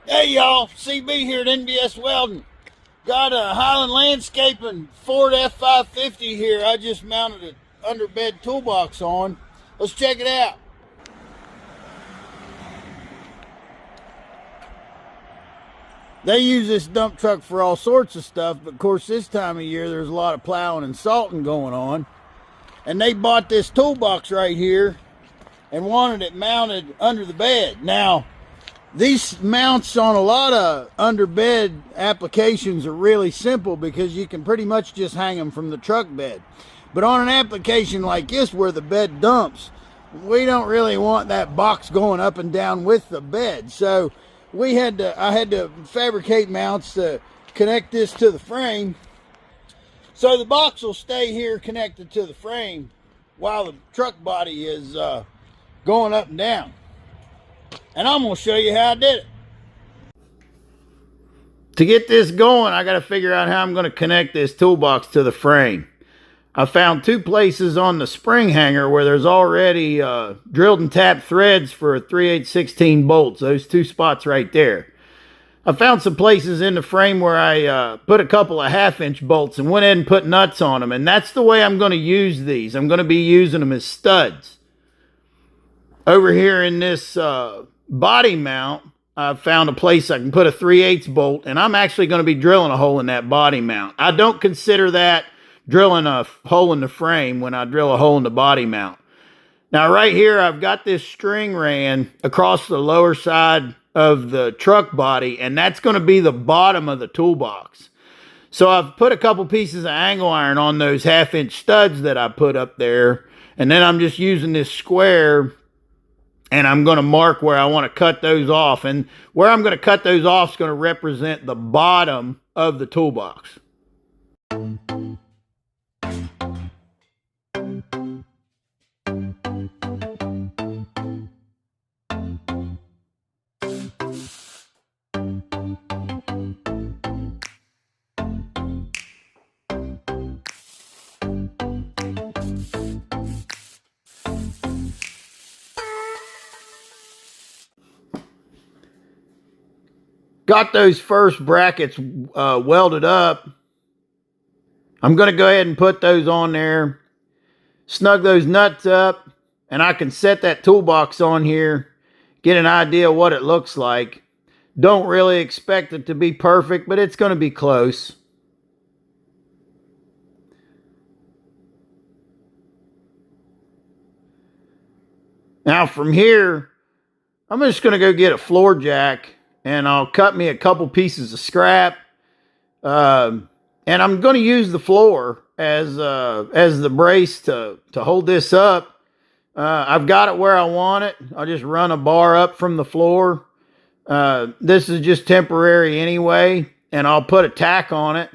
Hey y'all, CB here at NBS Welding. Got a Highland Landscaping Ford F550 here. I just mounted an underbed toolbox on. Let's check it out. They use this dump truck for all sorts of stuff, but of course this time of year there's a lot of plowing and salting going on. And they bought this toolbox right here and wanted it mounted under the bed. Now, these mounts on a lot of underbed applications are really simple because you can pretty much just hang them from the truck bed. But on an application like this where the bed dumps, we don't really want that box going up and down with the bed. So I had to fabricate mounts to connect this to the frame. So the box will stay here connected to the frame while the truck body is going up and down. And I'm going to show you how I did it. To get this going, I got to figure out how I'm going to connect this toolbox to the frame. I found two places on the spring hanger where there's already drilled and tapped threads for 3/8/16 bolts. Those two spots right there. I found some places in the frame where I put a couple of 1/2-inch bolts and went ahead and put nuts on them. And that's the way I'm going to use these. I'm going to be using them as studs. Over here in this body mount, I found a place I can put a 3/8 bolt, and I'm actually going to be drilling a hole in that body mount. I don't consider that drilling a hole in the frame when I drill a hole in the body mount. Now right here, I've got this string ran across the lower side of the truck body, and that's going to be the bottom of the toolbox. So I've put a couple pieces of angle iron on those 1/2-inch studs that I put up there, and then I'm just using this square, and I'm going to mark where I want to cut those off. And where I'm going to cut those off is going to represent the bottom of the toolbox. Got those first brackets welded up. I'm going to go ahead and put those on there, snug those nuts up, and I can set that toolbox on here, get an idea of what it looks like. Don't really expect it to be perfect, but it's going to be close. Now from here, I'm just going to go get a floor jack, and I'll cut me a couple pieces of scrap. And I'm going to use the floor as the brace to hold this up. I've got it where I want it. I'll just run a bar up from the floor. This is just temporary anyway, and I'll put a tack on it.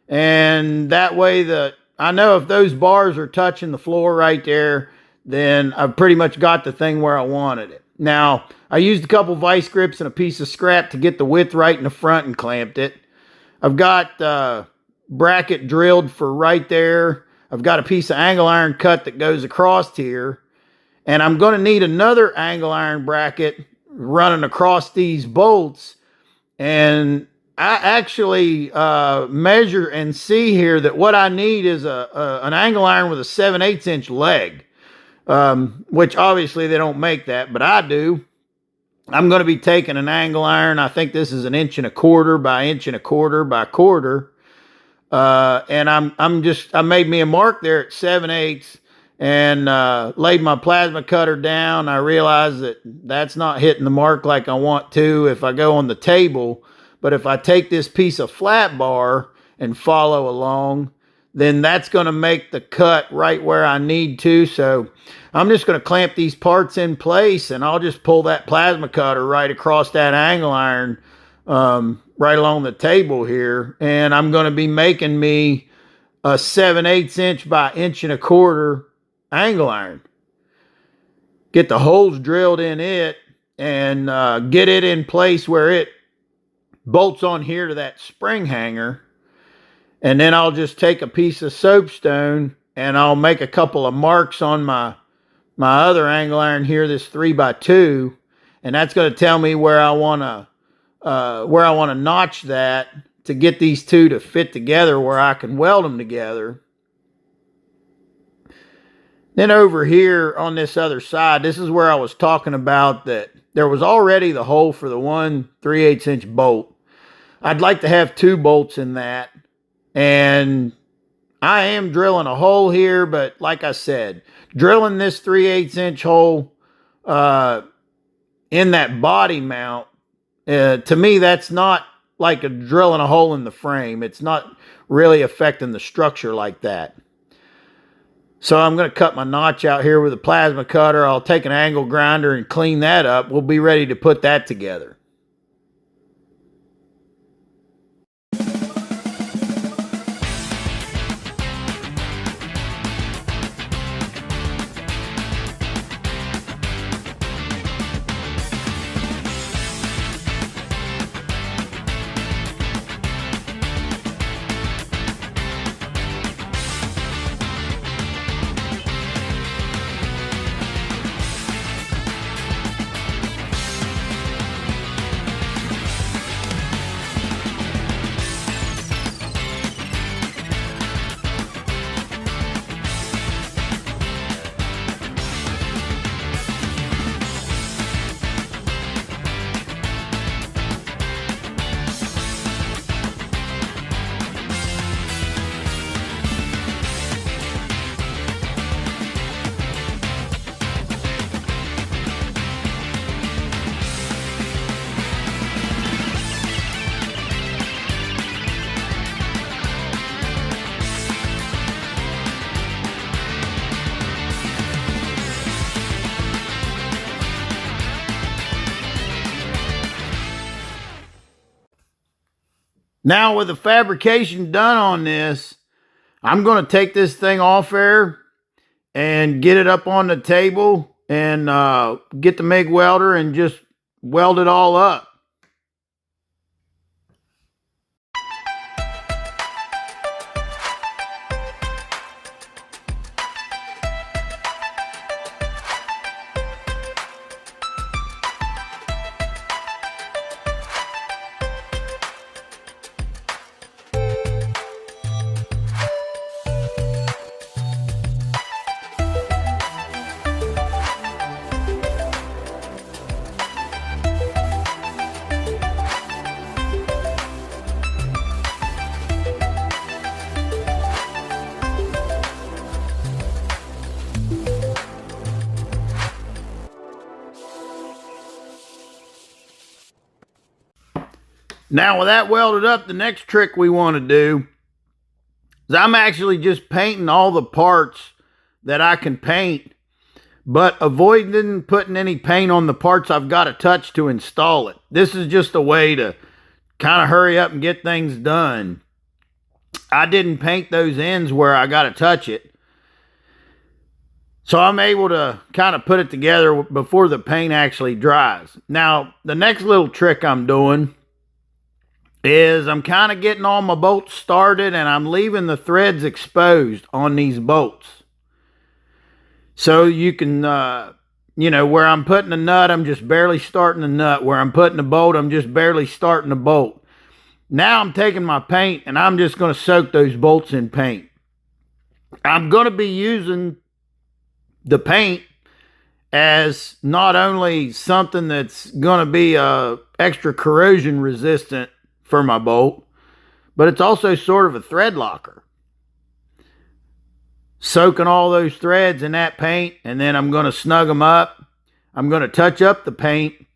And that way I know if those bars are touching the floor right there, then I've pretty much got the thing where I wanted it. Now, I used a couple vice grips and a piece of scrap to get the width right in the front and clamped it. I've got bracket drilled for right there. I've got a piece of angle iron cut that goes across here. And I'm going to need another angle iron bracket running across these bolts. And I actually measure and see here that what I need is an angle iron with a 7/8 leg. Which obviously they don't make that, but I do. I'm going to be taking an angle iron. I think this is 1 1/4 by 1 1/4 by 1/4. And I made me a mark there at 7/8 and laid my plasma cutter down. I realized that that's not hitting the mark like I want to if I go on the table. But if I take this piece of flat bar and follow along, then that's going to make the cut right where I need to. So I'm just going to clamp these parts in place, and I'll just pull that plasma cutter right across that angle iron right along the table here. And I'm going to be making me a 7/8 by 1 1/4 angle iron. Get the holes drilled in it and get it in place where it bolts on here to that spring hanger. And then I'll just take a piece of soapstone and I'll make a couple of marks on my other angle iron here, this 3x2, and that's going to tell me where I want to where I want to notch that to get these two to fit together where I can weld them together. Then over here on this other side, this is where I was talking about that there was already the hole for the 1 3/8" bolt. I'd like to have 2 bolts in that. And I am drilling a hole here, but like I said, drilling this 3/8" hole in that body mount, to me, that's not like drilling a hole in the frame. It's not really affecting the structure like that. So I'm going to cut my notch out here with a plasma cutter. I'll take an angle grinder and clean that up. We'll be ready to put that together. Now with the fabrication done on this, I'm going to take this thing off there and get it up on the table and get the MIG welder and just weld it all up. Now with that welded up, the next trick we want to do is I'm actually just painting all the parts that I can paint, but avoiding putting any paint on the parts I've got to touch to install it. This is just a way to kind of hurry up and get things done. I didn't paint those ends where I got to touch it, so I'm able to kind of put it together before the paint actually dries. Now, the next little trick I'm doing is I'm kind of getting all my bolts started and I'm leaving the threads exposed on these bolts. So you can, where I'm putting a nut, I'm just barely starting the nut. Where I'm putting a bolt, I'm just barely starting the bolt. Now I'm taking my paint and I'm just going to soak those bolts in paint. I'm going to be using the paint as not only something that's going to be extra corrosion resistant for my bolt, but it's also sort of a thread locker. Soaking all those threads in that paint, and then I'm going to snug them up. I'm going to touch up the paint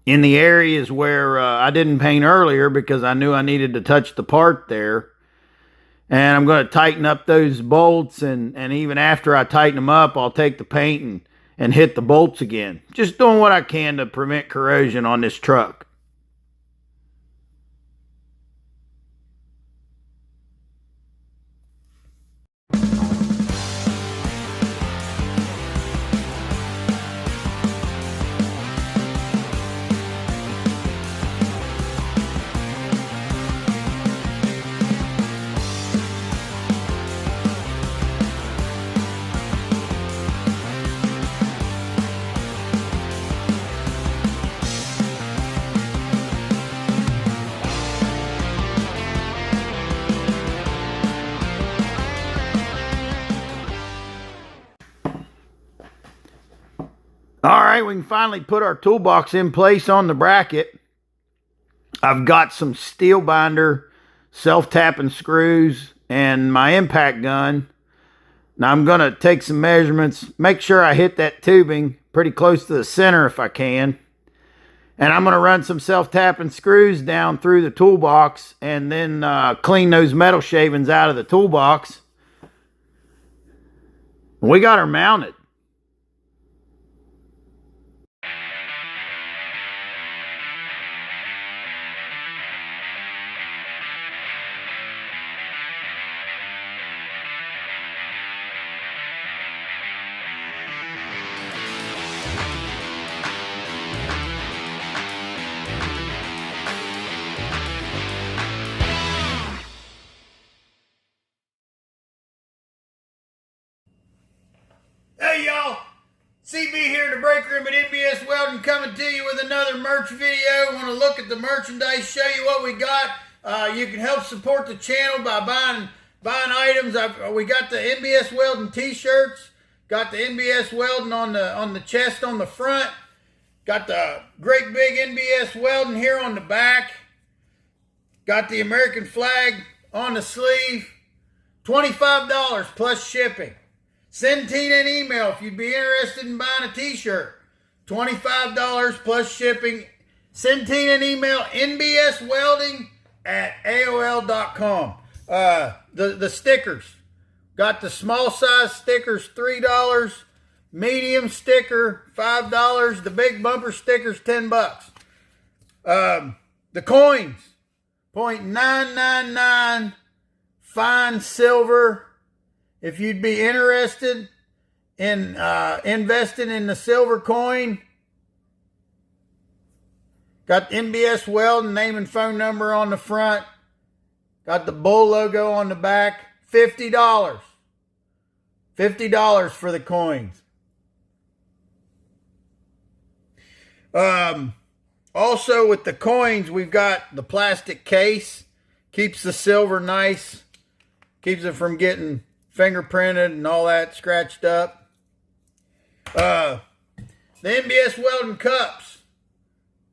in the areas where I didn't paint earlier because I knew I needed to touch the part there. And I'm going to tighten up those bolts, and even after I tighten them up, I'll take the paint and hit the bolts again. Just doing what I can to prevent corrosion on this truck. right, we can finally put our toolbox in place on the bracket. I've got some steel binder, self-tapping screws, and my impact gun. Now I'm going to take some measurements, make sure I hit that tubing pretty close to the center if I can. And I'm going to run some self-tapping screws down through the toolbox and then clean those metal shavings out of the toolbox. We got her mounted. Hey y'all, CB here in the break room at NBS Welding, coming to you with another merch video. Want to look at the merchandise, show you what we got. You can help support the channel by buying items. We got the NBS Welding t-shirts, got the NBS Welding on the chest on the front, got the great big NBS Welding here on the back, got the American flag on the sleeve. $25 plus shipping. Send Tina an email if you'd be interested in buying a t-shirt. $25 plus shipping. Send Tina an email, nbswelding@aol.com. The stickers. Got the small size stickers, $3. Medium sticker, $5. The big bumper stickers, $10. The coins, .999 fine silver. If you'd be interested in investing in the silver coin, got NBS Welding name and phone number on the front. Got the bull logo on the back. $50. $50 for the coins. Also with the coins, we've got the plastic case. Keeps the silver nice. Keeps it from getting fingerprinted and all that scratched up. The NBS Welding cups.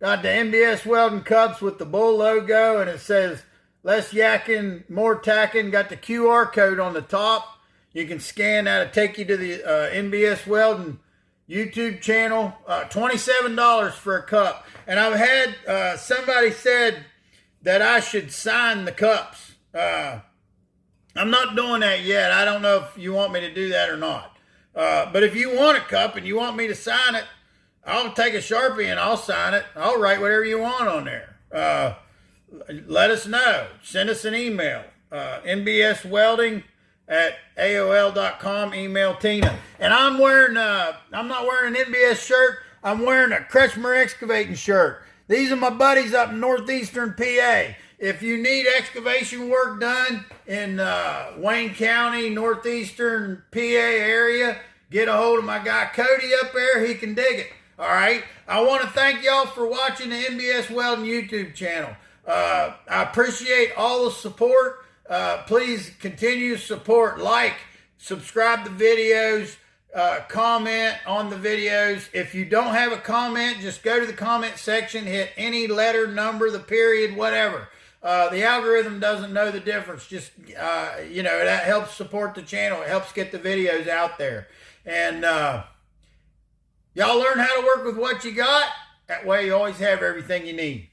Got the NBS Welding cups with the bull logo, and it says less yakking, more tacking. Got the QR code on the top. You can scan that. It'll take you to the NBS Welding YouTube channel. $27 for a cup. And I've had somebody said that I should sign the cups. I'm not doing that yet. I don't know if you want me to do that or not. But if you want a cup and you want me to sign it, I'll take a Sharpie and I'll sign it. I'll write whatever you want on there. Let us know. Send us an email. nbswelding@aol.com. Email Tina. And I'm not wearing an NBS shirt. I'm wearing a Kretschmer Excavating shirt. These are my buddies up in northeastern PA. If you need excavation work done in Wayne County, northeastern PA area, get a hold of my guy Cody up there. He can dig it. All right. I want to thank y'all for watching the NBS Welding YouTube channel. I appreciate all the support. Please continue to support, like, subscribe to videos, comment on the videos. If you don't have a comment, just go to the comment section, hit any letter, number, the period, whatever. The algorithm doesn't know the difference. Just, that helps support the channel. It helps get the videos out there. And y'all learn how to work with what you got. That way you always have everything you need.